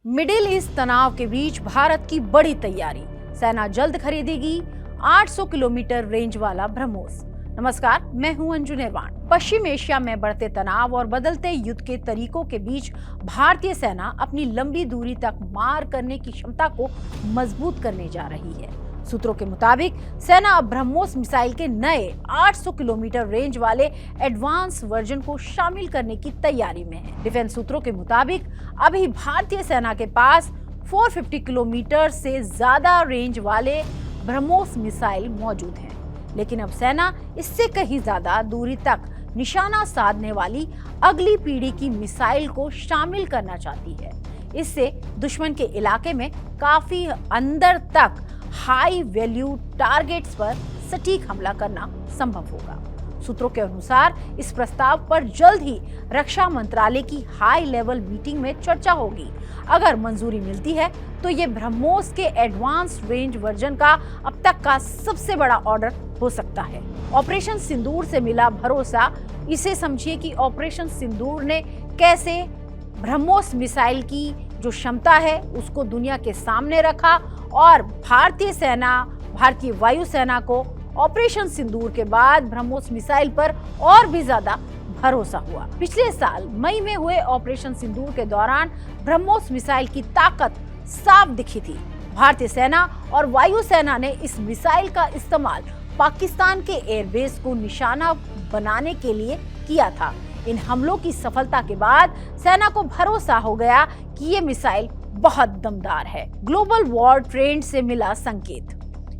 Middle east तनाव के बीच भारत की बड़ी तैयारी। सेना जल्द खरीदेगी 800 किलोमीटर रेंज वाला ब्रह्मोस। नमस्कार, मैं हूं अंजू निर्वाण। पश्चिम एशिया में बढ़ते तनाव और बदलते युद्ध के तरीकों के बीच भारतीय सेना अपनी लंबी दूरी तक मार करने की क्षमता को मजबूत करने जा रही है। सूत्रों के मुताबिक सेना अब ब्रह्मोस मिसाइल के नए 800 किलोमीटर रेंज वाले एडवांस वर्जन को शामिल करने की तैयारी में है। डिफेंस सूत्रों के मुताबिक अभी भारतीय सेना के पास 450 किलोमीटर से ज्यादा रेंज वाले ब्रह्मोस मिसाइल मौजूद हैं, लेकिन अब सेना इससे कहीं ज्यादा दूरी तक निशाना साधने वाली अगली पीढ़ी की मिसाइल को शामिल करना चाहती है। इससे दुश्मन के इलाके में काफी अंदर तक हाई वैल्यू टारगेट्स पर सटीक हमला करना संभव होगा। सूत्रों के अनुसार इस प्रस्ताव पर जल्द ही रक्षा मंत्रालय की हाई लेवल मीटिंग में चर्चा होगी। अगर मंजूरी मिलती है तो ये ब्रह्मोस के एडवांस रेंज वर्जन का अब तक का सबसे बड़ा ऑर्डर हो सकता है। ऑपरेशन सिंदूर से मिला भरोसा, इसे समझिए कि ऑपरेशन सिंदूर ने कैसे ब्रह्मोस मिसाइल की जो क्षमता है उसको दुनिया के सामने रखा और भारतीय वायुसेना को ऑपरेशन सिंदूर के बाद ब्रह्मोस मिसाइल पर और भी ज्यादा भरोसा हुआ। पिछले साल मई में हुए ऑपरेशन सिंदूर के दौरान ब्रह्मोस मिसाइल की ताकत साफ दिखी थी। भारतीय सेना और वायुसेना ने इस मिसाइल का इस्तेमाल पाकिस्तान के एयरबेस को निशाना बनाने के लिए किया था। इन हमलों की सफलता के बाद सेना को भरोसा हो गया कि ये मिसाइल बहुत दमदार है। ग्लोबल वॉर ट्रेंड से मिला संकेत,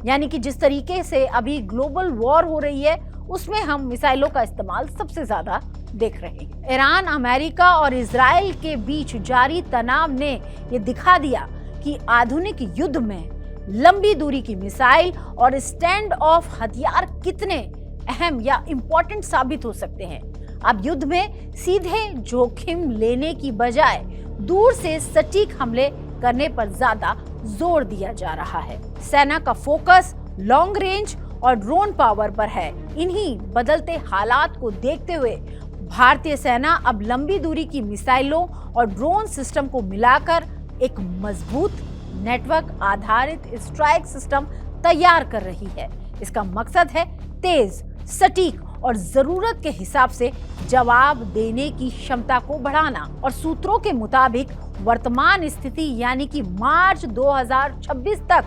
यानी कि जिस तरीके से अभी ग्लोबल वॉर हो रही है उसमें हम मिसाइलों का इस्तेमाल सबसे ज्यादा देख रहे हैं। ईरान, अमेरिका और इजराइल के बीच जारी तनाव ने ये दिखा दिया कि आधुनिक युद्ध में लंबी दूरी की मिसाइल और स्टैंड ऑफ हथियार कितने अहम या इम्पोर्टेंट साबित हो सकते हैं। अब युद्ध में सीधे जोखिम लेने की बजाय दूर से सटीक हमले करने पर ज्यादा जोर दिया जा रहा है। सेना का फोकस लॉन्ग रेंज और ड्रोन पावर पर है। इन्हीं बदलते हालात को देखते हुए भारतीय सेना अब लंबी दूरी की मिसाइलों और ड्रोन सिस्टम को मिलाकर एक मजबूत नेटवर्क आधारित स्ट्राइक सिस्टम तैयार कर रही है। इसका मकसद है तेज, सटीक और जरूरत के हिसाब से जवाब देने की क्षमता को बढ़ाना। और सूत्रों के मुताबिक वर्तमान स्थिति यानी कि मार्च 2026 तक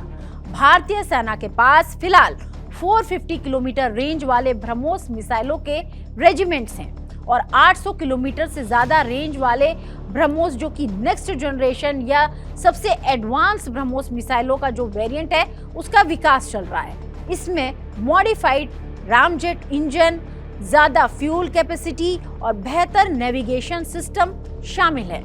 भारतीय सेना के पास फिलहाल 450 किलोमीटर रेंज वाले ब्रह्मोस मिसाइलों के रेजिमेंट्स हैं और 800 किलोमीटर से ज्यादा रेंज वाले ब्रह्मोस, जो कि नेक्स्ट जनरेशन या सबसे एडवांस ब्रह्मोस मिसाइलों का जो वेरिएंट है उसका विकास चल रहा है। इसमें मॉडिफाइड रामजेट इंजन, ज्यादा फ्यूल कैपेसिटी और बेहतर नेविगेशन सिस्टम शामिल है।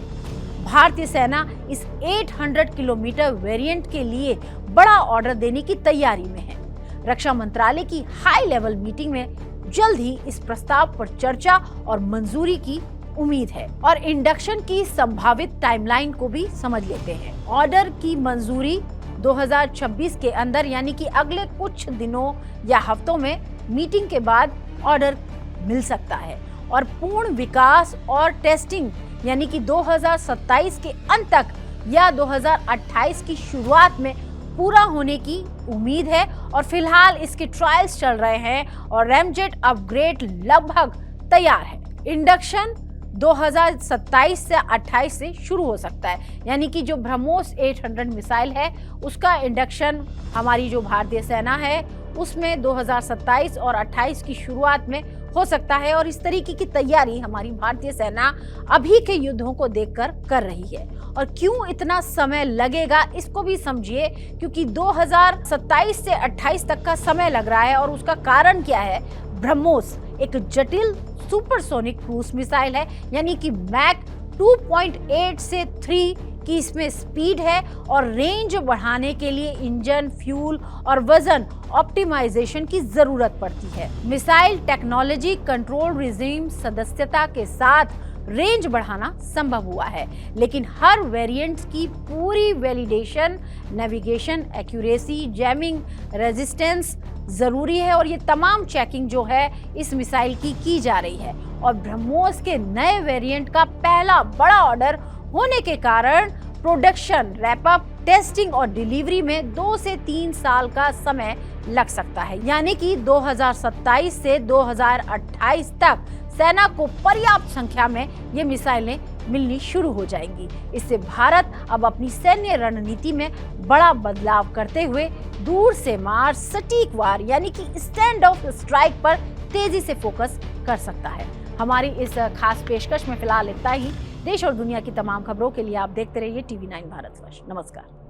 भारतीय सेना इस 800 किलोमीटर वेरिएंट के लिए बड़ा ऑर्डर देने की तैयारी में है। रक्षा मंत्रालय की हाई लेवल मीटिंग में जल्द ही इस प्रस्ताव पर चर्चा और मंजूरी की उम्मीद है। और इंडक्शन की संभावित टाइमलाइन को भी समझ लेते हैं। ऑर्डर की मंजूरी 2026 के अंदर, यानी कि अगले कुछ दिनों या हफ्तों में मीटिंग के बाद ऑर्डर मिल सकता है और पूर्ण विकास और टेस्टिंग यानी कि 2027 के अंत तक या 2028 की शुरुआत में पूरा होने की उम्मीद है। और फिलहाल इसके ट्रायल्स चल रहे हैं और रैमजेट अपग्रेड लगभग तैयार है। इंडक्शन 2027 से 28 से शुरू हो सकता है, यानी कि जो ब्रह्मोस 800 मिसाइल है उसका इंडक्शन हमारी जो भारतीय सेना है उसमें 2027 और 28 की शुरुआत में हो सकता है। और इस तरीके की तैयारी हमारी भारतीय सेना अभी के युद्धों को देखकर कर रही है। और क्यों इतना समय लगेगा इसको भी समझिए, क्योंकि 2027 से 28 तक का समय लग रहा है और उसका कारण क्या है? ब्रह्मोस एक जटिल सुपरसोनिक क्रूज मिसाइल है, यानी कि मैक 2.8 से 3 की इसमें स्पीड है और रेंज बढ़ाने के लिए इंजन, फ्यूल और वजन ऑप्टिमाइजेशन की जरूरत पड़ती है। मिसाइल टेक्नोलॉजी कंट्रोल रिजीम सदस्यता के साथ रेंज बढ़ाना संभव हुआ है, लेकिन हर वेरिएंट की पूरी validation, navigation accuracy, jamming resistance जरूरी है और ये तमाम चेकिंग जो है इस मिसाइल की जा रही है। और ब्रह्मोस के नए वेरिएंट का पहला बड़ा ऑर्डर होने के कारण प्रोडक्शन, रैप अप, टेस्टिंग और डिलीवरी में 2 से 3 साल का समय लग सकता है। यानी कि 2027 से 2028 तक सेना को पर्याप्त संख्या में ये मिसाइलें मिलनी शुरू हो जाएंगी। इससे भारत अब अपनी सैन्य रणनीति में बड़ा बदलाव करते हुए दूर से मार, सटीक वार यानी कि स्टैंड ऑफ स्ट्राइक पर तेजी से फोकस कर सकता है। हमारी इस खास पेशकश में फिलहाल इतना ही। देश और दुनिया की तमाम खबरों के लिए आप देखते रहिए TV9 भारत फर्स्ट। नमस्कार।